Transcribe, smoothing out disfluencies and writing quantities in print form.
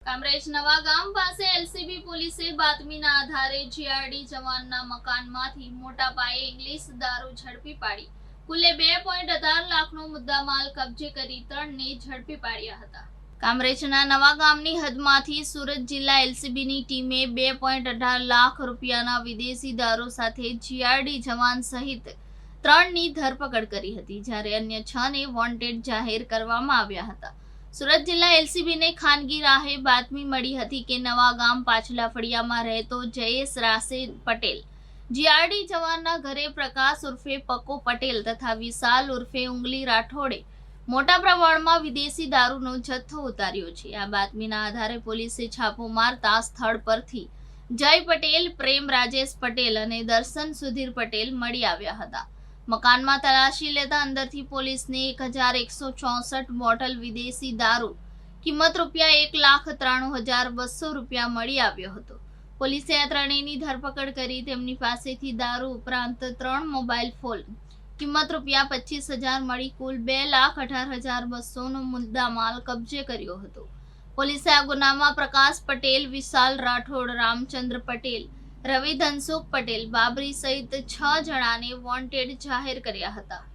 કામરેજ નવા ગામ પાસે એલસીબી પોલીસે બાતમીના આધારે જીઆરડી જવાનના મકાનમાંથી મોટા પાયે ઇંગ્લિશ દારૂ ઝડપી પાડી કુલે 2.18 લાખનો મુદ્દામાલ કબજે કરી 3ને ઝડપી પાડ્યા હતા। કામરેજના નવા ગામની હદમાંથી સુરત જિલ્લા એલસીબીની ટીમે 2.18 લાખ રૂપિયાના વિદેશી દારૂ સાથે જીઆરડી જવાન સહિત 3ની ધરપકડ કરી હતી, જ્યારે અન્ય 6ને વોન્ટેડ જાહેર કરવામાં આવ્યા હતા। સુરત જિલ્લા એલસીબીને ખાનગી રાહે બાતમી મળી હતી કે નવા ગામ પાછલા ફળિયામાં રહેતો જયેશ રાશેદ પટેલ જીઆરડી જવાનના ઘરે પ્રકાશ ઉર્ફે પક્કો પટેલ તથા વિશાલ ઉર્ફે ઉંગલી રાઠોડે મોટા પ્રમાણમાં વિદેશી દારૂનો જથ્થો ઉતાર્યો છે। આ બાતમીના આધારે પોલીસે છાપો મારતા સ્થળ પરથી જય પટેલ, પ્રેમ રાજેશ પટેલ અને દર્શન સુધીર પટેલ મળી આવ્યા હતા। મકાનમાં તલાશી લેતા અંદરથી પોલીસને 1164 બોટલ વિદેશી દારૂ કિંમત રૂપિયા 1,93,200 રૂપિયા મળી આવ્યો હતો। પોલીસે આ ત્રણેયની ધરપકડ કરી તેમની પાસેથી દારૂ ઉપરાંત 3 મોબાઈલ ફોન કિંમત રૂપિયા 25,000 મળી કુલ 2,18,200નો મુદ્દામાલ કબજે કર્યો હતો। પોલીસે આ ગુનામાં પ્રકાશ પટેલ, વિશાલ રાઠોડ, રામચંદ્ર પટેલ, રવિ ધનસુખ પટેલ, બાબરી સહિત 6 જણાને વોન્ટેડ જાહેર કર્યા હતા।